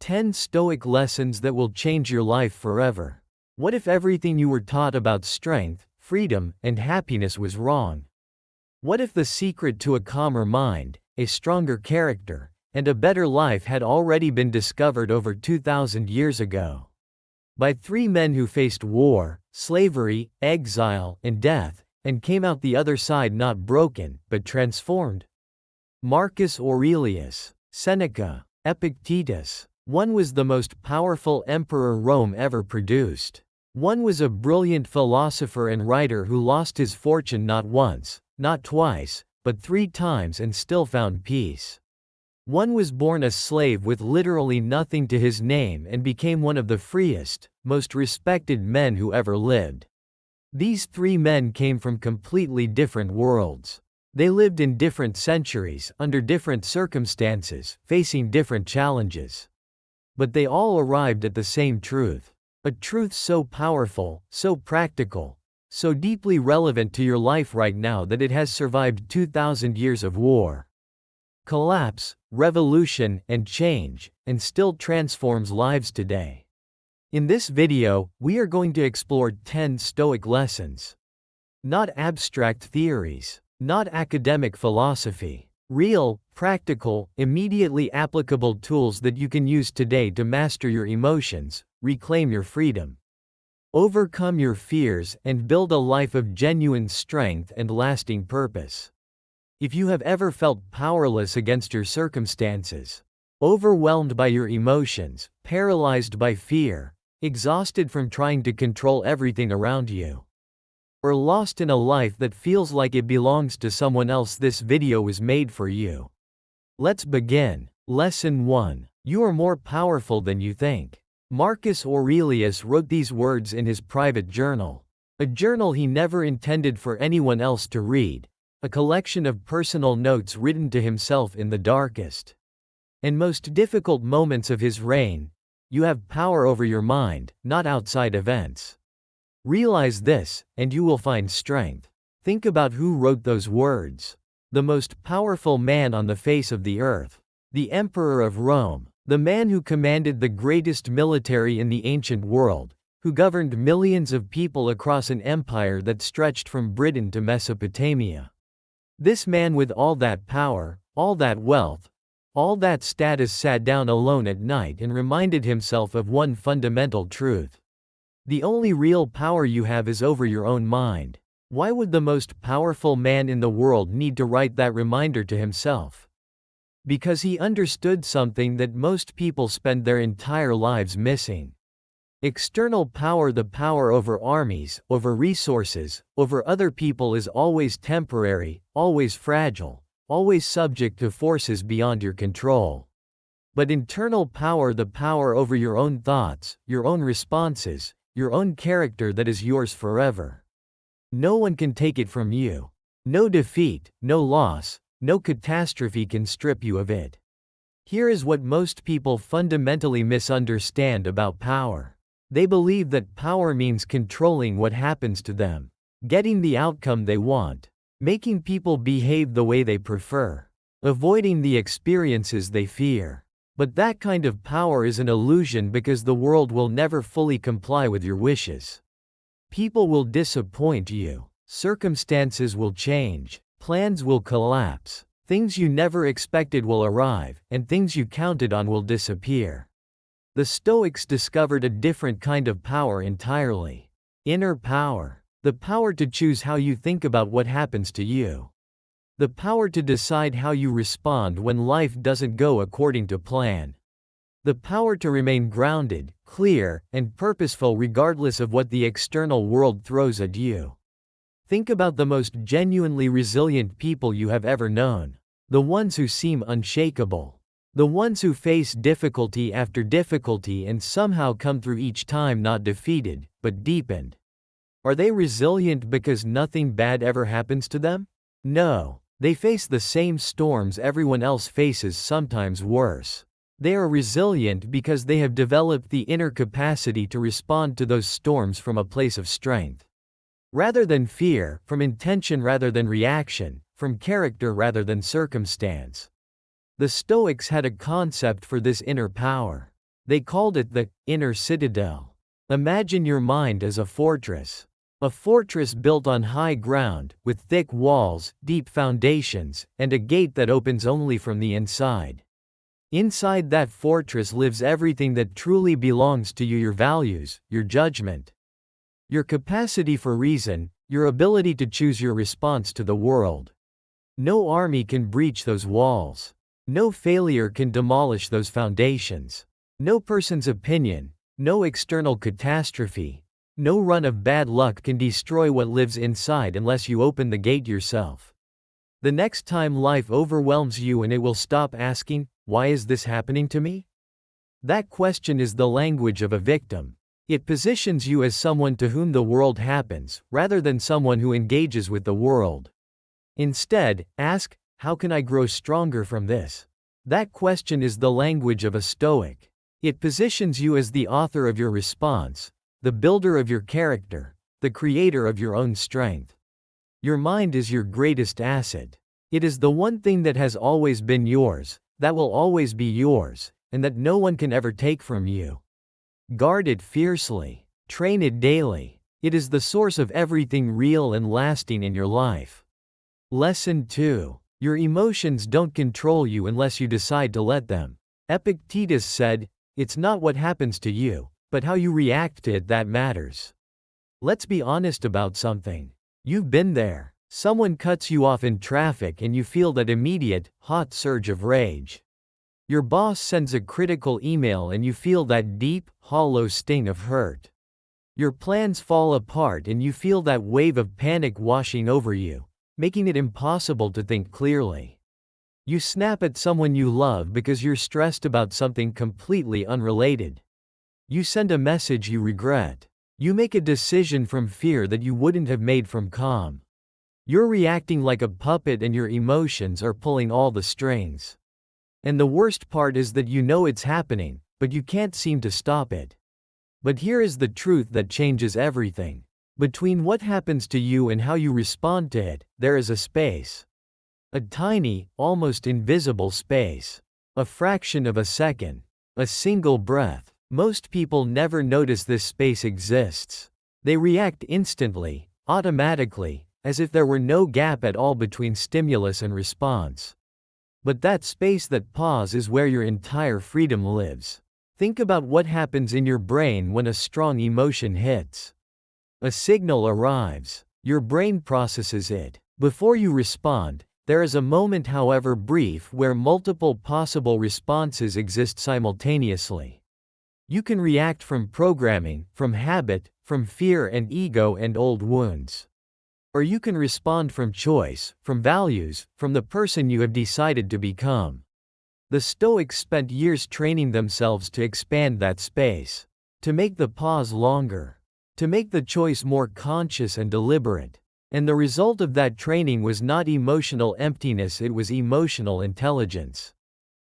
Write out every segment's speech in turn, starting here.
10 Stoic lessons that will change your life forever. What if everything you were taught about strength, freedom, and happiness was wrong? What if the secret to a calmer mind, a stronger character, and a better life had already been discovered over 2,000 years ago? By three men who faced war, slavery, exile, and death, and came out the other side not broken, but transformed. Marcus Aurelius, Seneca, Epictetus. One was the most powerful emperor Rome ever produced. One was a brilliant philosopher and writer who lost his fortune not once, not twice, but 3 times and still found peace. One was born a slave with literally nothing to his name and became one of the freest, most respected men who ever lived. These 3 men came from completely different worlds. They lived in different centuries, under different circumstances, facing different challenges. But they all arrived at the same truth. A truth so powerful, so practical, so deeply relevant to your life right now that it has survived 2,000 years of war, collapse, revolution, and change, and still transforms lives today. In this video, we are going to explore 10 Stoic lessons. Not abstract theories, not academic philosophy. Real, practical, immediately applicable tools that you can use today to master your emotions, reclaim your freedom, overcome your fears, and build a life of genuine strength and lasting purpose. If you have ever felt powerless against your circumstances, overwhelmed by your emotions, paralyzed by fear, exhausted from trying to control everything around you, or lost in a life that feels like it belongs to someone else, this video was made for you. Let's begin. Lesson 1. You are more powerful than you think. Marcus Aurelius wrote these words in his private journal. A journal he never intended for anyone else to read. A collection of personal notes written to himself in the darkest and most difficult moments of his reign. You have power over your mind, not outside events. Realize this, and you will find strength. Think about who wrote those words. The most powerful man on the face of the earth. The Emperor of Rome. The man who commanded the greatest military in the ancient world. Who governed millions of people across an empire that stretched from Britain to Mesopotamia. This man with all that power, all that wealth, all that status sat down alone at night and reminded himself of one fundamental truth. The only real power you have is over your own mind. Why would the most powerful man in the world need to write that reminder to himself? Because he understood something that most people spend their entire lives missing. External power, the power over armies, over resources, over other people, is always temporary, always fragile, always subject to forces beyond your control. But internal power, the power over your own thoughts, your own responses, your own character, that is yours forever. No one can take it from you. No defeat, no loss, no catastrophe can strip you of it. Here is what most people fundamentally misunderstand about power. They believe that power means controlling what happens to them, getting the outcome they want, making people behave the way they prefer, avoiding the experiences they fear. But that kind of power is an illusion, because the world will never fully comply with your wishes. People will disappoint you, circumstances will change, plans will collapse, things you never expected will arrive, and things you counted on will disappear. The Stoics discovered a different kind of power entirely. Inner power. The power to choose how you think about what happens to you. The power to decide how you respond when life doesn't go according to plan. The power to remain grounded, clear, and purposeful regardless of what the external world throws at you. Think about the most genuinely resilient people you have ever known. The ones who seem unshakable. The ones who face difficulty after difficulty and somehow come through each time not defeated, but deepened. Are they resilient because nothing bad ever happens to them? No. They face the same storms everyone else faces, sometimes worse. They are resilient because they have developed the inner capacity to respond to those storms from a place of strength. Rather than fear, from intention rather than reaction, from character rather than circumstance. The Stoics had a concept for this inner power. They called it the inner citadel. Imagine your mind as a fortress. A fortress built on high ground, with thick walls, deep foundations, and a gate that opens only from the inside. Inside that fortress lives everything that truly belongs to you: your values, your judgment, your capacity for reason, your ability to choose your response to the world. No army can breach those walls. No failure can demolish those foundations. No person's opinion, no external catastrophe, no run of bad luck can destroy what lives inside unless you open the gate yourself. The next time life overwhelms you and it will stop asking, "Why is this happening to me?" That question is the language of a victim. It positions you as someone to whom the world happens, rather than someone who engages with the world. Instead, ask, "How can I grow stronger from this?" That question is the language of a Stoic. It positions you as the author of your response, the builder of your character, the creator of your own strength. Your mind is your greatest asset. It is the one thing that has always been yours, that will always be yours, and that no one can ever take from you. Guard it fiercely. Train it daily. It is the source of everything real and lasting in your life. Lesson 2. Your emotions don't control you unless you decide to let them. Epictetus said, "It's not what happens to you, but how you react to it that matters." Let's be honest about something. You've been there. Someone cuts you off in traffic and you feel that immediate, hot surge of rage. Your boss sends a critical email and you feel that deep, hollow sting of hurt. Your plans fall apart and you feel that wave of panic washing over you, making it impossible to think clearly. You snap at someone you love because you're stressed about something completely unrelated. You send a message you regret. You make a decision from fear that you wouldn't have made from calm. You're reacting like a puppet and your emotions are pulling all the strings. And the worst part is that you know it's happening, but you can't seem to stop it. But here is the truth that changes everything. Between what happens to you and how you respond to it, there is a space. A tiny, almost invisible space. A fraction of a second. A single breath. Most people never notice this space exists. They react instantly, automatically, as if there were no gap at all between stimulus and response. But that space, that pause, is where your entire freedom lives. Think about what happens in your brain when a strong emotion hits. A signal arrives. Your brain processes it. Before you respond, there is a moment, however brief, where multiple possible responses exist simultaneously. You can react from programming, from habit, from fear and ego and old wounds. Or you can respond from choice, from values, from the person you have decided to become. The Stoics spent years training themselves to expand that space, to make the pause longer, to make the choice more conscious and deliberate. And the result of that training was not emotional emptiness, it was emotional intelligence.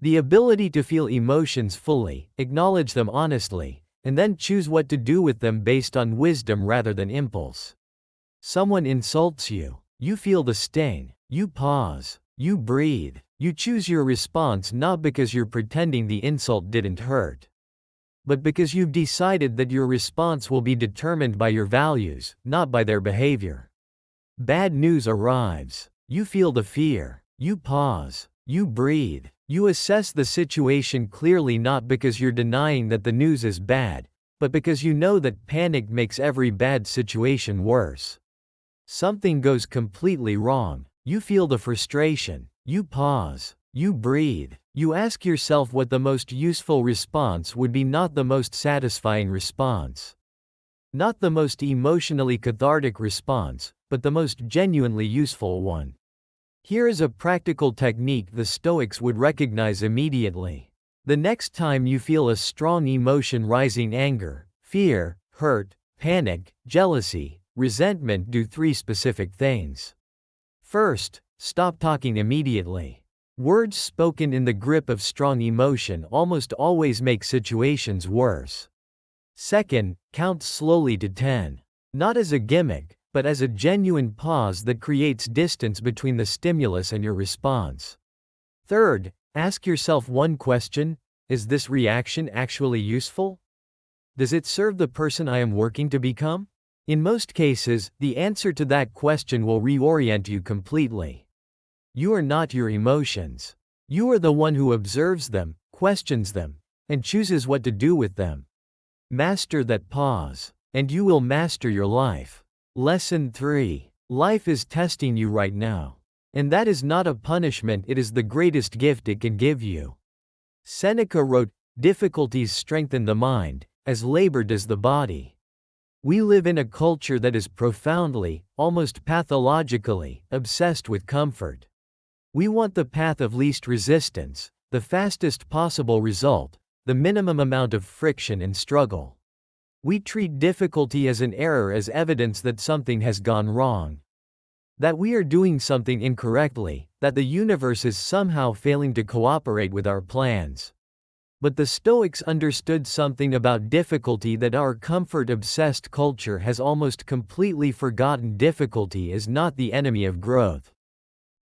The ability to feel emotions fully, acknowledge them honestly, and then choose what to do with them based on wisdom rather than impulse. Someone insults you. You feel the sting. You pause. You breathe. You choose your response not because you're pretending the insult didn't hurt, but because you've decided that your response will be determined by your values, not by their behavior. Bad news arrives. You feel the fear. You pause. You breathe. You assess the situation clearly, not because you're denying that the news is bad, but because you know that panic makes every bad situation worse. Something goes completely wrong. You feel the frustration. You pause. You breathe. You ask yourself what the most useful response would be, not the most satisfying response. Not the most emotionally cathartic response, but the most genuinely useful one. Here is a practical technique the Stoics would recognize immediately. The next time you feel a strong emotion rising, anger, fear, hurt, panic, jealousy, resentment, do 3 specific things. First, stop talking immediately. Words spoken in the grip of strong emotion almost always make situations worse. Second, count slowly to 10. Not as a gimmick, but as a genuine pause that creates distance between the stimulus and your response. Third, ask yourself one question: Is this reaction actually useful? Does it serve the person I am working to become? In most cases, the answer to that question will reorient you completely. You are not your emotions. You are the one who observes them, questions them, and chooses what to do with them. Master that pause, and you will master your life. Lesson 3. Life is testing you right now. And that is not a punishment, it is the greatest gift it can give you. Seneca wrote, "Difficulties strengthen the mind, as labor does the body." We live in a culture that is profoundly, almost pathologically, obsessed with comfort. We want the path of least resistance, the fastest possible result, the minimum amount of friction and struggle. We treat difficulty as an error, as evidence that something has gone wrong. That we are doing something incorrectly, that the universe is somehow failing to cooperate with our plans. But the Stoics understood something about difficulty that our comfort-obsessed culture has almost completely forgotten. Difficulty is not the enemy of growth.